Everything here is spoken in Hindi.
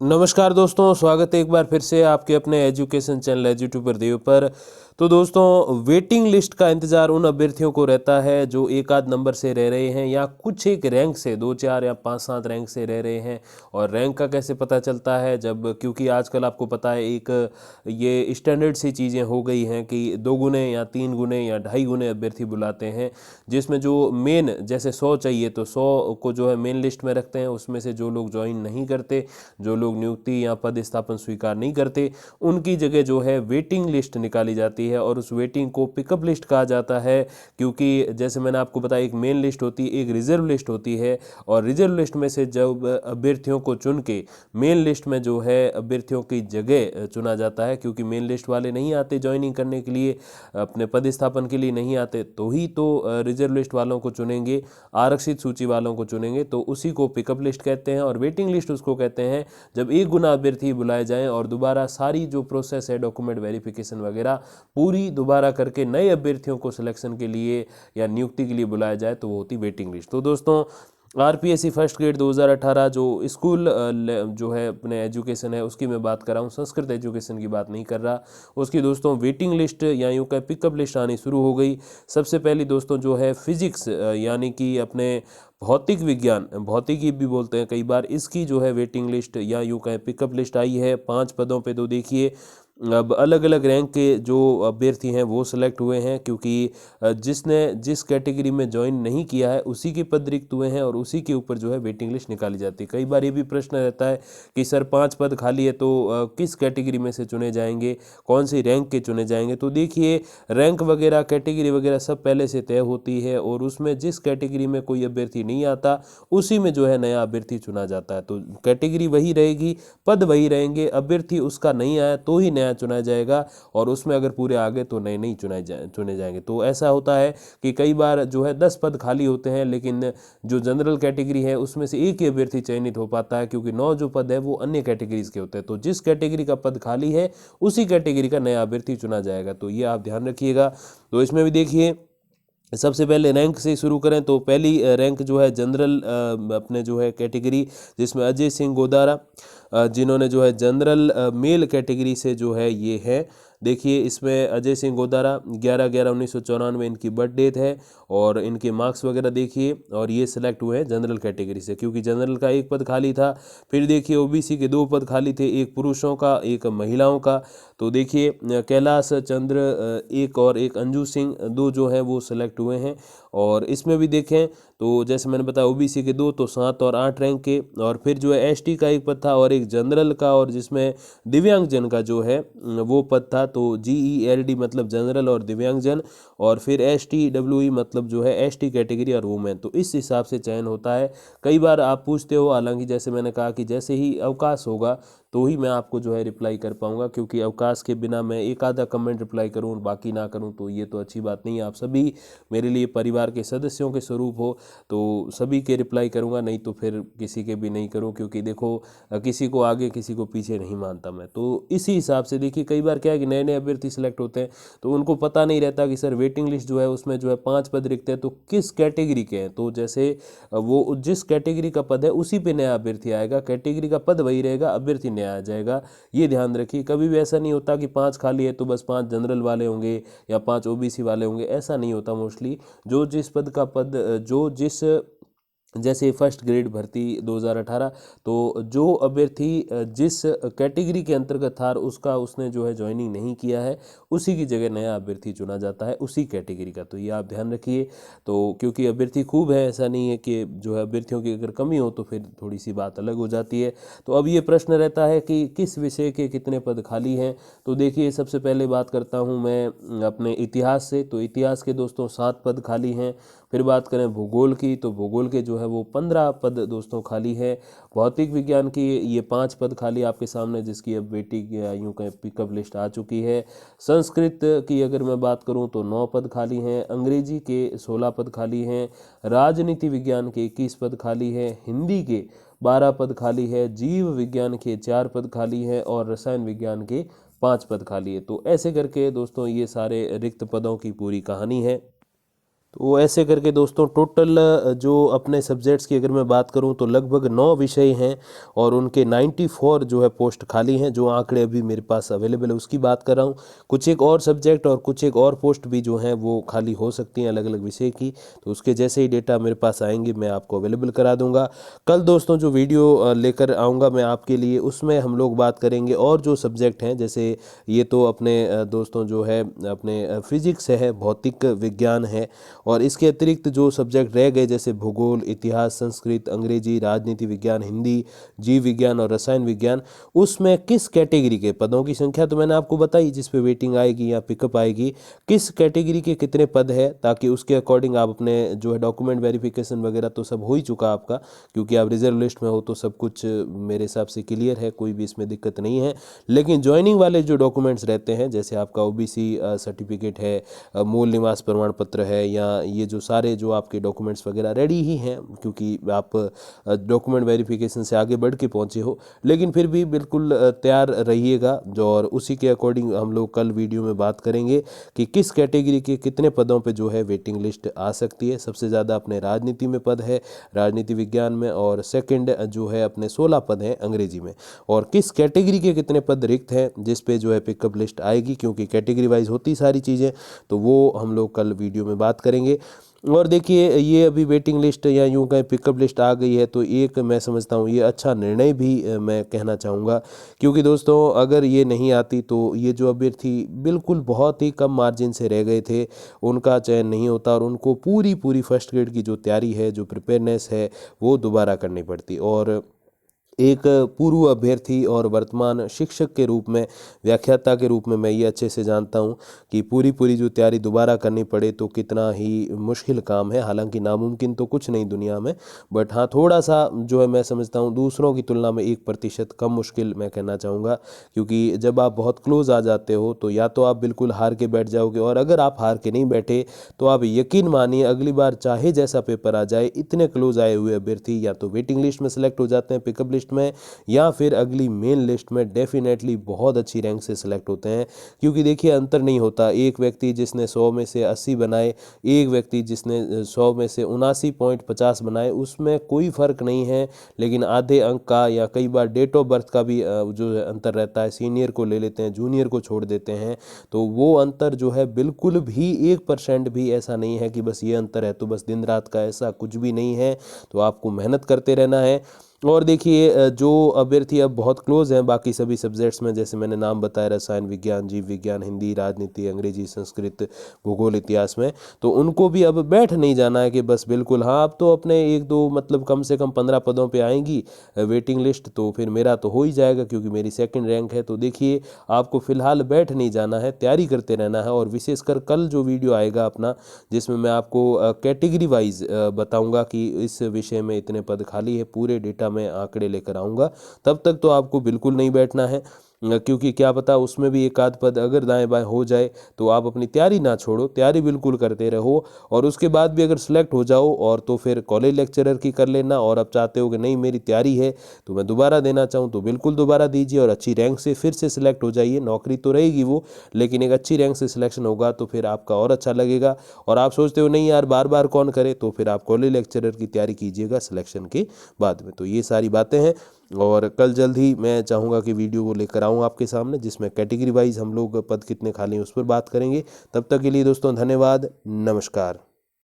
नमस्कार दोस्तों, स्वागत है एक बार फिर से आपके अपने एजुकेशन चैनल एजुट्यूबर देव पर। तो दोस्तों, वेटिंग लिस्ट का इंतज़ार उन अभ्यर्थियों को रहता है जो एक आध नंबर से रह रहे हैं या कुछ एक रैंक से 2-4 या 5-7 रैंक से रह रहे हैं। और रैंक का कैसे पता चलता है, जब क्योंकि आजकल आपको पता है एक ये स्टैंडर्ड सी चीज़ें हो गई हैं कि 2 गुने या 3 गुने या 2.5 गुने अभ्यर्थी बुलाते हैं, जिसमें जो मेन जैसे 100 चाहिए तो 100 को जो है मेन लिस्ट में रखते हैं। उसमें से जो लोग ज्वाइन नहीं करते, जो लोग नियुक्ति या पद स्थापन स्वीकार नहीं करते, उनकी जगह जो है वेटिंग लिस्ट निकाली जाती है और उस वेटिंग को पिकअप लिस्ट कहा जाता है। क्योंकि जैसे मैंने आपको बताया, एक मेन लिस्ट होती है, एक रिजर्व लिस्ट होती है, और रिजर्व लिस्ट में से जब अभ्यर्थियों को चुन के मेन लिस्ट में जो है अभ्यर्थियों की जगह चुना जाता है, क्योंकि मेन लिस्ट वाले नहीं आते ज्वाइनिंग करने के लिए, अपने पद स्थापन के लिए नहीं आते, तो ही तो रिजर्व लिस्ट वालों को चुनेंगे, आरक्षित सूची वालों को चुनेंगे, तो उसी को पिकअप लिस्ट कहते हैं। और वेटिंग लिस्ट उसको कहते हैं जब एक गुना अभ्यर्थी बुलाए जाएं और दोबारा सारी जो प्रोसेस है, डॉक्यूमेंट वेरिफिकेशन वगैरह पूरी दोबारा करके नए अभ्यर्थियों को सिलेक्शन के लिए या नियुक्ति के लिए बुलाया जाए, तो वो होती वेटिंग लिस्ट। तो दोस्तों, आरपीएससी फर्स्ट ग्रेड 2018 जो स्कूल जो है अपने एजुकेशन है उसकी मैं बात कर रहा हूँ, संस्कृत एजुकेशन की बात नहीं कर रहा। उसकी दोस्तों वेटिंग लिस्ट या यूँ कहें पिकअप लिस्ट आनी शुरू हो गई। सबसे पहली दोस्तों जो है फिजिक्स यानी कि अपने भौतिक विज्ञान, भौतिकी भी बोलते हैं कई बार, इसकी जो है वेटिंग लिस्ट या यूँ कहें पिकअप लिस्ट आई है 5 पदों पे। तो देखिए, अब अलग अलग रैंक के जो अभ्यर्थी हैं वो सिलेक्ट हुए हैं, क्योंकि जिसने जिस कैटेगरी में ज्वाइन नहीं किया है उसी के पद रिक्त हुए हैं और उसी के ऊपर जो है वेटिंग लिस्ट निकाली जाती है। कई बार ये भी प्रश्न रहता है कि सर 5 पद खाली है तो किस कैटेगरी में से चुने जाएंगे, कौन सी रैंक के चुने जाएंगे। तो देखिए, रैंक वगैरह कैटेगरी वगैरह सब पहले से तय होती है, और उसमें जिस कैटेगरी में कोई अभ्यर्थी नहीं आता उसी में जो है नया अभ्यर्थी चुना जाता है। तो कैटेगरी वही रहेगी, पद वही रहेंगे, अभ्यर्थी उसका नहीं आया तो ही नया चुना जाएगा, और उसमें अगर पूरे आ गए तो नए नहीं चुने जाएंगे। तो ऐसा होता है कि कई बार जो है 10 पद खाली होते हैं, लेकिन जो जनरल कैटेगरी है उसमें से एक ही अभ्यर्थी चयनित हो पाता है, क्योंकि 9 जो पद है वो अन्य कैटेगरीज के होते हैं। तो जिस कैटेगरी का पद खाली है उसी कैटेगरी का नया अभ्यर्थी चुना जाएगा, तो ये आप ध्यान रखिएगा। तो इसमें भी देखिए, सबसे पहले रैंक से शुरू करें तो पहली रैंक जो है जनरल अपने जो है कैटेगरी, जिसमें अजय सिंह गोदारा जिन्होंने जो है जनरल मेल कैटेगरी से जो है ये है। देखिए, इसमें अजय सिंह गोदारा 11/11/1994 इनकी बर्थ डेट है, और इनके मार्क्स वगैरह देखिए, और ये सिलेक्ट हुए हैं जनरल कैटेगरी से, क्योंकि जनरल का एक पद खाली था। फिर देखिए, ओबीसी के 2 पद खाली थे, एक पुरुषों का एक महिलाओं का। तो देखिए, कैलाश चंद्र एक और एक अंजू सिंह 2 जो है वो सिलेक्ट हुए हैं। और इसमें भी देखें तो जैसे मैंने बताया, ओबीसी के 2 तो 7 और 8 रैंक के, और फिर जो है एसटी का एक पद था और एक जनरल का, और जिसमें दिव्यांगजन का जो है वो पद था। तो जीईएलडी मतलब जनरल और दिव्यांगजन, और फिर एसटीडब्ल्यूई मतलब जो है एसटी कैटेगरी और वुमेन। तो इस हिसाब से चयन होता है। कई बार आप पूछते हो, हालांकि जैसे मैंने कहा कि जैसे ही अवकाश होगा तो ही मैं आपको जो है रिप्लाई कर पाऊंगा, क्योंकि अवकाश के बिना मैं एक आधा कमेंट रिप्लाई करूं और बाकी ना करूं तो ये तो अच्छी बात नहीं है। आप सभी मेरे लिए परिवार के सदस्यों के स्वरूप हो, तो सभी के रिप्लाई करूंगा, नहीं तो फिर किसी के भी नहीं करूं, क्योंकि देखो किसी को आगे किसी को पीछे नहीं मानता मैं। तो इसी हिसाब से देखिए, कई बार क्या है कि नए नए अभ्यर्थी सिलेक्ट होते हैं तो उनको पता नहीं रहता कि सर वेटिंग लिस्ट जो है उसमें जो है 5 पद रिक्त है तो किस कैटेगरी के हैं। तो जैसे वो जिस कैटेगरी का पद है उसी पे नया अभ्यर्थी आएगा, कैटेगरी का पद वही रहेगा, अभ्यर्थी नया आ जाएगा। ये ध्यान रखिए, कभी भी ऐसा नहीं होता कि 5 खाली है तो बस 5 जनरल वाले होंगे या 5 ओबीसी वाले होंगे, ऐसा नहीं होता। मोस्टली जो जिस पद का पद जो जिस जैसे फर्स्ट ग्रेड भर्ती 2018, तो जो अभ्यर्थी जिस कैटेगरी के अंतर्गत था उसका उसने जो है ज्वाइनिंग नहीं किया है, उसी की जगह नया अभ्यर्थी चुना जाता है उसी कैटेगरी का। तो ये आप ध्यान रखिए। तो क्योंकि अभ्यर्थी खूब है, ऐसा नहीं है कि जो है अभ्यर्थियों की अगर कमी हो तो फिर थोड़ी सी बात अलग हो जाती है। तो अब ये प्रश्न रहता है कि किस विषय के कितने पद खाली हैं। तो देखिए, सबसे पहले बात करता हूँ मैं अपने इतिहास से। तो इतिहास के दोस्तों 7 पद खाली हैं। फिर बात करें भूगोल की, तो भूगोल के जो है वो 15 पद दोस्तों खाली है। भौतिक विज्ञान की ये 5 पद खाली आपके सामने, जिसकी अब वेटिंग या यूँ कहें पिकअप लिस्ट आ चुकी है। संस्कृत की अगर मैं बात करूँ तो 9 पद खाली हैं। अंग्रेजी के 16 पद खाली हैं। राजनीति विज्ञान के 21 पद खाली हैं। हिंदी के 12 पद खाली है। जीव विज्ञान के 4 पद खाली हैं, और रसायन विज्ञान के 5 पद खाली है। तो ऐसे करके दोस्तों ये सारे रिक्त पदों की पूरी कहानी है। तो ऐसे करके दोस्तों टोटल जो अपने सब्जेक्ट्स की अगर मैं बात करूं तो लगभग 9 विषय हैं और उनके 94 जो है पोस्ट खाली हैं। जो आंकड़े अभी मेरे पास अवेलेबल है उसकी बात कर रहा हूं। कुछ एक और सब्जेक्ट और कुछ एक और पोस्ट भी जो हैं वो खाली हो सकती हैं अलग अलग विषय की। तो उसके जैसे ही डेटा मेरे पास आएंगे मैं आपको अवेलेबल करा दूंगा। कल दोस्तों जो वीडियो लेकर आऊँगा मैं आपके लिए, उसमें हम लोग बात करेंगे और जो सब्जेक्ट हैं, जैसे ये तो अपने दोस्तों जो है अपने फिजिक्स है, भौतिक विज्ञान है, और इसके अतिरिक्त जो सब्जेक्ट रह गए जैसे भूगोल, इतिहास, संस्कृत, अंग्रेजी, राजनीति विज्ञान, हिंदी, जीव विज्ञान और रसायन विज्ञान, उसमें किस कैटेगरी के पदों की संख्या तो मैंने आपको बताई जिस पे वेटिंग आएगी या पिकअप आएगी, किस कैटेगरी के कितने पद है, ताकि उसके अकॉर्डिंग आप अपने जो है डॉक्यूमेंट वेरिफिकेशन वगैरह तो सब हो ही चुका आपका, क्योंकि आप रिजर्व लिस्ट में हो तो सब कुछ मेरे हिसाब से क्लियर है, कोई भी इसमें दिक्कत नहीं है। लेकिन ज्वाइनिंग वाले जो डॉक्यूमेंट्स रहते हैं जैसे आपका ओबीसी सर्टिफिकेट है, मूल निवास प्रमाण पत्र है, या ये जो सारे जो आपके डॉक्यूमेंट्स वगैरह रेडी ही हैं, क्योंकि आप डॉक्यूमेंट वेरिफिकेशन से आगे बढ़ के पहुंचे हो, लेकिन फिर भी बिल्कुल तैयार रहिएगा जो, और उसी के अकॉर्डिंग हम लोग कल वीडियो में बात करेंगे कि किस कैटेगरी के कितने पदों पे जो है वेटिंग लिस्ट आ सकती है। सबसे ज़्यादा अपने राजनीति में पद है, राजनीति विज्ञान में, और सेकंड जो है अपने 16 पद हैं अंग्रेजी में, और किस कैटेगरी के कितने पद रिक्त हैं जिस पे जो है पिकअप लिस्ट आएगी, क्योंकि कैटेगरी वाइज होती सारी चीज़ें, तो वो हम लोग कल वीडियो में बात करेंगे। और देखिए ये अभी वेटिंग लिस्ट या यूं कहें पिकअप लिस्ट आ गई है, तो एक मैं समझता हूँ ये अच्छा निर्णय भी मैं कहना चाहूँगा, क्योंकि दोस्तों अगर ये नहीं आती तो ये जो अभ्यर्थी बिल्कुल बहुत ही कम मार्जिन से रह गए थे उनका चयन नहीं होता, और उनको पूरी पूरी फर्स्ट ग्रेड की जो तैयारी है, जो प्रिपेयरनेस है, वो दोबारा करनी पड़ती। और एक पूर्व अभ्यर्थी और वर्तमान शिक्षक के रूप में, व्याख्याता के रूप में मैं ये अच्छे से जानता हूँ कि पूरी पूरी जो तैयारी दोबारा करनी पड़े तो कितना ही मुश्किल काम है। हालांकि नामुमकिन तो कुछ नहीं दुनिया में, बट हाँ थोड़ा सा जो है मैं समझता हूँ दूसरों की तुलना में 1% कम मुश्किल मैं कहना चाहूँगा, क्योंकि जब आप बहुत क्लोज आ जाते हो तो या तो आप बिल्कुल हार के बैठ जाओगे, और अगर आप हार के नहीं बैठे तो आप यकीन मानिए अगली बार चाहे जैसा पेपर आ जाए, इतने क्लोज आए हुए अभ्यर्थी या तो वेटिंग लिस्ट में सेलेक्ट हो जाते हैं, पिकअप लिस्ट में, या फिर अगली मेन लिस्ट में डेफिनेटली बहुत अच्छी रैंक से सिलेक्ट होते हैं। क्योंकि देखिए अंतर नहीं होता, एक व्यक्ति जिसने 100 में से 80 बनाए, एक व्यक्ति जिसने 100 में से 79.50 बनाए, उसमें कोई फर्क नहीं है। लेकिन आधे अंक का या कई बार डेट ऑफ बर्थ का भी जो अंतर रहता है, सीनियर को ले लेते हैं, जूनियर को छोड़ देते हैं, तो वो अंतर जो है बिल्कुल भी 1% भी ऐसा नहीं है कि बस ये अंतर है तो बस दिन रात का, ऐसा कुछ भी नहीं है। तो आपको मेहनत करते रहना है। और देखिए जो अभ्यर्थी अब बहुत क्लोज हैं बाकी सभी सब्जेक्ट्स में, जैसे मैंने नाम बताया रसायन विज्ञान, जीव विज्ञान, हिंदी, राजनीति, अंग्रेजी, संस्कृत, भूगोल, इतिहास में, तो उनको भी अब बैठ नहीं जाना है कि बस बिल्कुल हाँ अब तो अपने 1-2 मतलब कम से कम 15 पदों पे आएंगी वेटिंग लिस्ट, तो फिर मेरा तो हो ही जाएगा क्योंकि मेरी सेकंड रैंक है। तो देखिए आपको फिलहाल बैठ नहीं जाना है, तैयारी करते रहना है। और विशेषकर कल जो वीडियो आएगा अपना, जिसमें मैं आपको कैटेगरी वाइज बताऊंगा कि इस विषय में इतने पद खाली है, पूरे डेटा मैं आंकड़े लेकर आऊंगा, तब तक तो आपको बिल्कुल नहीं बैठना है, क्योंकि क्या पता उसमें भी एक आध पद अगर दाएं बाएं हो जाए तो आप अपनी तैयारी ना छोड़ो, तैयारी बिल्कुल करते रहो। और उसके बाद भी अगर सिलेक्ट हो जाओ और तो फिर कॉलेज लेक्चरर की कर लेना, और अब चाहते हो कि नहीं मेरी तैयारी है तो मैं दोबारा देना चाहूँ तो बिल्कुल दोबारा दीजिए, और अच्छी रैंक से फिर से सिलेक्ट हो जाइए। नौकरी तो रहेगी वो, लेकिन एक अच्छी रैंक से सिलेक्शन होगा तो फिर आपका और अच्छा लगेगा। और आप सोचते हो नहीं यार बार बार कौन करे, तो फिर आप कॉलेज लेक्चरर की तैयारी कीजिएगा सिलेक्शन के बाद में। तो ये सारी बातें हैं, और कल जल्द ही मैं चाहूँगा कि वीडियो वो लेकर आऊँ आपके सामने, जिसमें कैटेगरी वाइज हम लोग पद कितने खाली हैं उस पर बात करेंगे। तब तक के लिए दोस्तों धन्यवाद, नमस्कार।